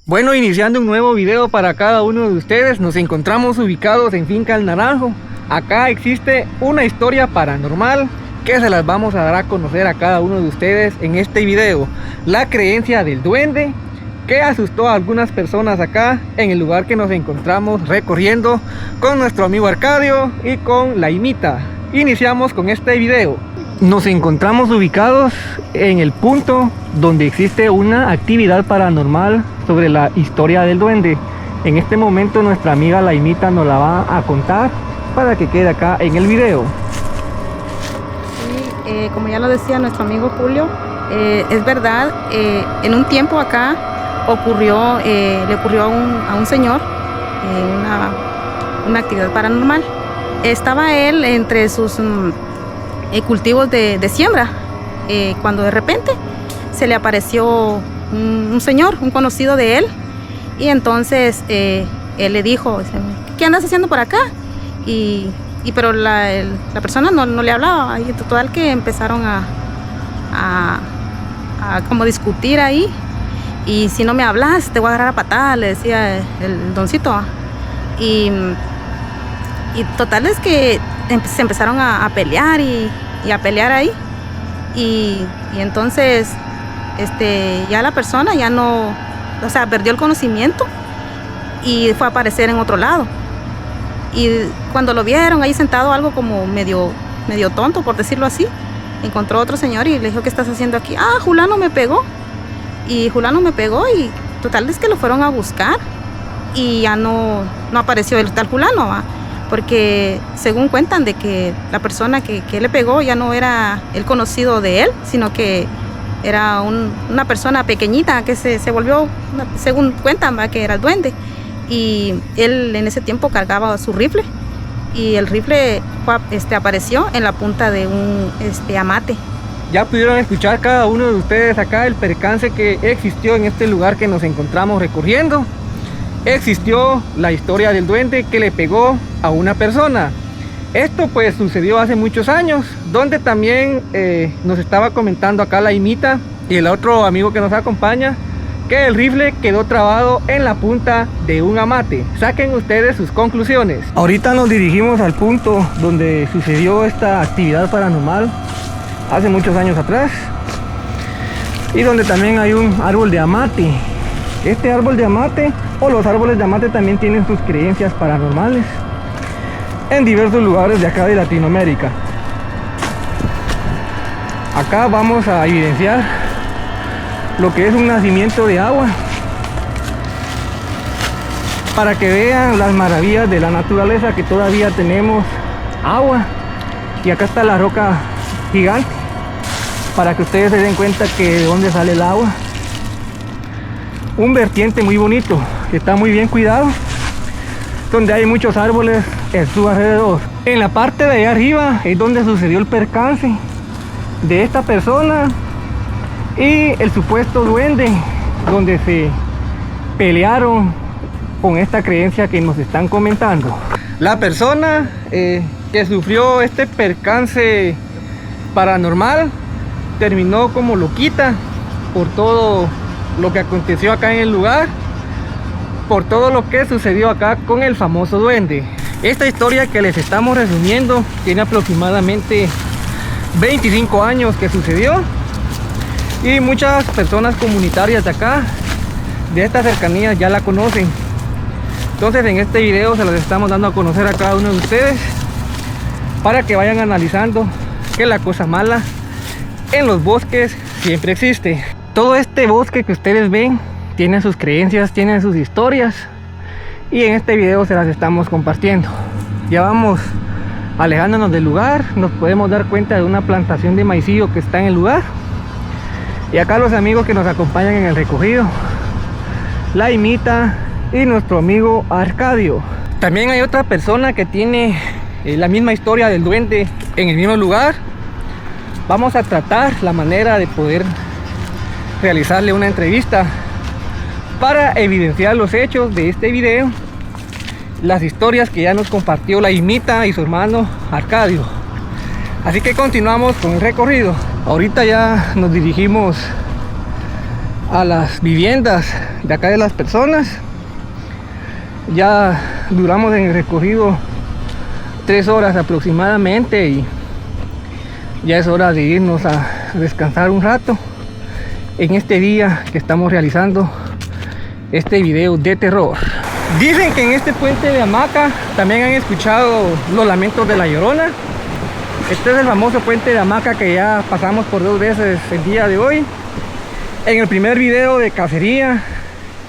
Bueno, iniciando un nuevo video para cada uno de ustedes, nos encontramos ubicados en Finca El Naranjo. Acá existe una historia paranormal que se las vamos a dar a conocer a cada uno de ustedes en este video. La creencia del duende que asustó a algunas personas acá en el lugar que nos encontramos recorriendo con nuestro amigo Arcadio y con Laimita. Iniciamos con este video. Nos encontramos ubicados en el punto donde existe una actividad paranormal sobre la historia del duende. En este momento nuestra amiga Laimita nos la va a contar para que quede acá en el video. Sí, como ya lo decía nuestro amigo Julio, es verdad, en un tiempo acá le ocurrió a un señor una actividad paranormal. Estaba él entre sus cultivos de siembra, cuando de repente se le apareció un señor, un conocido de él, y entonces él le dijo: ¿qué andas haciendo por acá? Pero la persona no le hablaba, y total que empezaron a como discutir ahí, y si no me hablas te voy a agarrar a patadas, le decía el doncito. Y total es que se empezaron a pelear y a pelear ahí, y entonces ya la persona ya no, o sea, perdió el conocimiento y fue a aparecer en otro lado. Y cuando lo vieron ahí sentado, algo como medio tonto, por decirlo así, encontró otro señor y le dijo: ¿qué estás haciendo aquí? Fulano me pegó. Y Julano me pegó, y total es que lo fueron a buscar y ya no apareció el tal Julano, ¿va? Porque según cuentan de que la persona que le pegó ya no era el conocido de él, sino que era una persona pequeñita que se volvió, según cuentan, ¿va?, que era el duende. Y él en ese tiempo cargaba su rifle, y el rifle apareció en la punta de un amate. Ya pudieron escuchar cada uno de ustedes acá el percance que existió en este lugar que nos encontramos recorriendo. Existió la historia del duende que le pegó a una persona. Esto pues sucedió hace muchos años, donde también nos estaba comentando acá Laimita y el otro amigo que nos acompaña, que el rifle quedó trabado en la punta de un amate. Saquen ustedes sus conclusiones. Ahorita nos dirigimos al punto donde sucedió esta actividad paranormal hace muchos años atrás, y donde también hay un árbol de amate. Este árbol de amate, o los árboles de amate, también tienen sus creencias paranormales en diversos lugares de acá de Latinoamérica. Acá vamos a evidenciar lo que es un nacimiento de agua, para que vean las maravillas de la naturaleza, que todavía tenemos agua. Y acá está la roca gigante, para que ustedes se den cuenta que de dónde sale el agua. Un vertiente muy bonito, que está muy bien cuidado, donde hay muchos árboles en su alrededor. En la parte de allá arriba es donde sucedió el percance de esta persona y el supuesto duende, donde se pelearon con esta creencia que nos están comentando. La persona que sufrió este percance paranormal terminó como loquita por todo lo que aconteció acá en el lugar, por todo lo que sucedió acá con el famoso duende. Esta historia que les estamos resumiendo tiene aproximadamente 25 años que sucedió, y muchas personas comunitarias de acá, de esta cercanía, ya la conocen. Entonces en este video se las estamos dando a conocer a cada uno de ustedes, para que vayan analizando que la cosa mala en los bosques siempre existe. Todo este bosque que ustedes ven tiene sus creencias, tiene sus historias, y en este video se las estamos compartiendo. Ya vamos alejándonos del lugar. Nos podemos dar cuenta de una plantación de maicillo que está en el lugar, y acá los amigos que nos acompañan en el recorrido, Laimita y nuestro amigo Arcadio. También hay otra persona que tiene la misma historia del duende en el mismo lugar. Vamos a tratar la manera de poder realizarle una entrevista para evidenciar los hechos de este video, las historias que ya nos compartió Laimita y su hermano Arcadio. Así que continuamos con el recorrido. Ahorita ya nos dirigimos a las viviendas de acá de las personas. Ya duramos en el recorrido 3 horas aproximadamente y ya es hora de irnos a descansar un rato en este día que estamos realizando este video de terror. Dicen que en este puente de hamaca también han escuchado los lamentos de la Llorona. Este es el famoso puente de hamaca que ya pasamos por 2 veces el día de hoy. En el primer video de cacería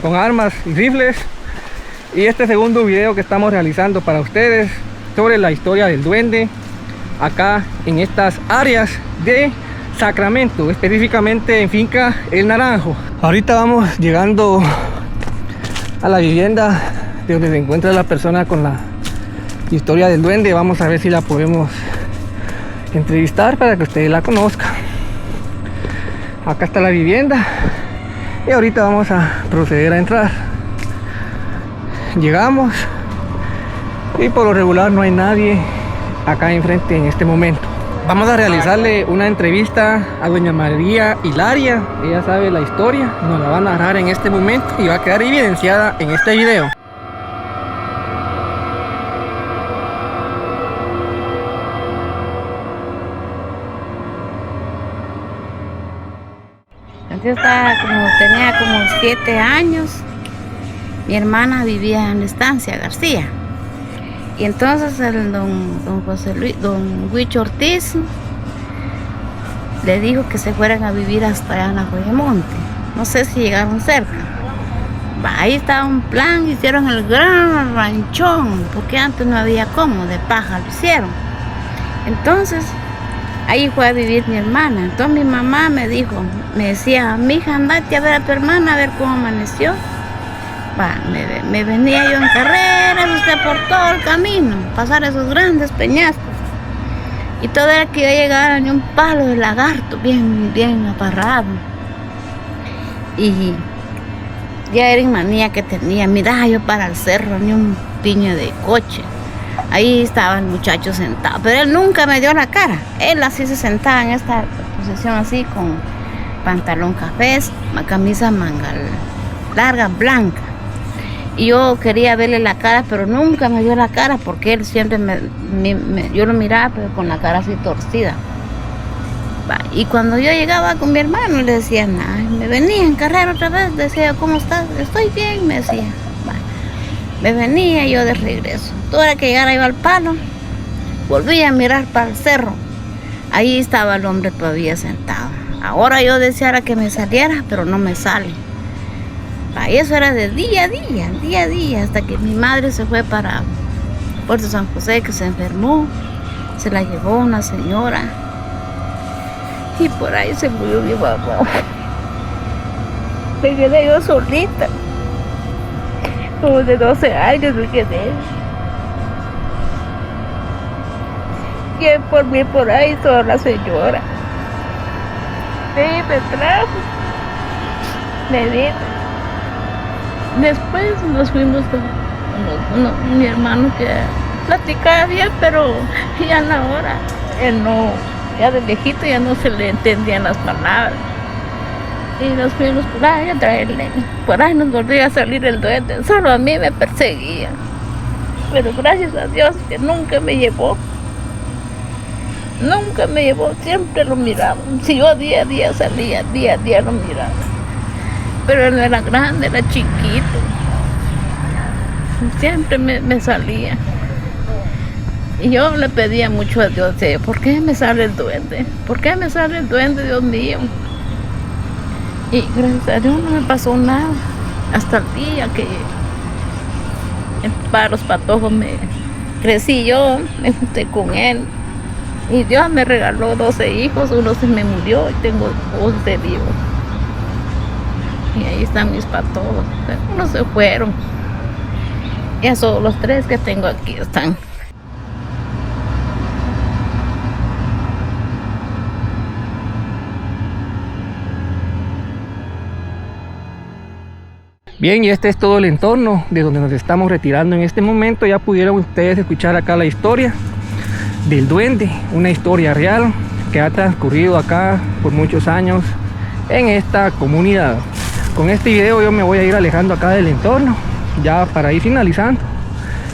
con armas y rifles, y este segundo video que estamos realizando para ustedes sobre la historia del duende acá en estas áreas de Sacramento, específicamente en finca El Naranjo. Ahorita vamos llegando a la vivienda de donde se encuentra la persona con la historia del duende. Vamos a ver si la podemos entrevistar para que ustedes la conozcan. Acá está la vivienda y ahorita vamos a proceder a entrar. Llegamos y por lo regular no hay nadie acá enfrente en este momento. Vamos a realizarle una entrevista a doña María Hilaria. Ella sabe la historia, nos la va a narrar en este momento y va a quedar evidenciada en este video. Yo tenía como 7 años. Mi hermana vivía en la estancia García. Y entonces el don Huicho Ortiz le dijo que se fueran a vivir hasta allá en Ajoyamonte. No sé si llegaron cerca. Ahí estaba un plan, hicieron el gran ranchón, porque antes no había cómo, de paja lo hicieron. Entonces ahí fue a vivir mi hermana. Entonces mi mamá me decía, mija, andate a ver a tu hermana, a ver cómo amaneció. Me venía yo en carrera, por todo el camino, pasar esos grandes peñascos. Y todo era que yo llegara ni un palo de lagarto, bien aparrado. Y ya era en manía que tenía, miraba yo para el cerro, ni un piño de coche. Ahí estaba el muchacho sentado, pero él nunca me dio la cara. Él así se sentaba en esta posición así, con pantalón café, camisa manga larga, blanca. Y yo quería verle la cara, pero nunca me dio la cara, porque él siempre yo lo miraba, pero con la cara así torcida. Y cuando yo llegaba con mi hermano, le decía, me venía en carrera otra vez, decía, ¿cómo estás? Estoy bien, me decía. Me venía yo de regreso. Toda hora que llegara iba al palo, volvía a mirar para el cerro. Ahí estaba el hombre todavía sentado. Ahora yo deseara que me saliera, pero no me sale. Y eso era de día a día, hasta que mi madre se fue para Puerto San José, que se enfermó. Se la llevó una señora. Y por ahí se murió mi mamá. Me quedé yo solita. Como de 12 años me quedé. Y por mí por ahí toda la señora. Sí, me trajo. Me vino. Después nos fuimos con mi hermano, que platicaba bien, pero ya en la hora, él no, ya de viejito ya no se le entendían las palabras. Y nos fuimos por ahí a traerle. Por ahí nos volvía a salir el duende. Solo a mí me perseguía. Pero gracias a Dios que nunca me llevó. Nunca me llevó, siempre lo miraba. Si yo día a día salía, día a día lo miraba. Pero él no era grande, era chiquito. Siempre me salía. Y yo le pedía mucho a Dios, ¿por qué me sale el duende? ¿Por qué me sale el duende, Dios mío? Y gracias a Dios no me pasó nada. Hasta el día que para los patojos crecí yo, me junté con él. Y Dios me regaló 12 hijos, uno se me murió y tengo 11 vivos. Y ahí están mis patojos. Unos se fueron. Ya solo los 3 que tengo aquí están. Bien, y este es todo el entorno de donde nos estamos retirando en este momento. Ya pudieron ustedes escuchar acá la historia del duende, una historia real que ha transcurrido acá por muchos años en esta comunidad. Con este video yo me voy a ir alejando acá del entorno, ya para ir finalizando,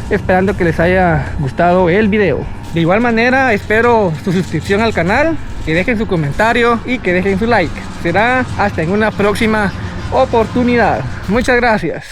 esperando que les haya gustado el video. De igual manera espero su suscripción al canal, que dejen su comentario y que dejen su like. Será hasta en una próxima oportunidad. Muchas gracias.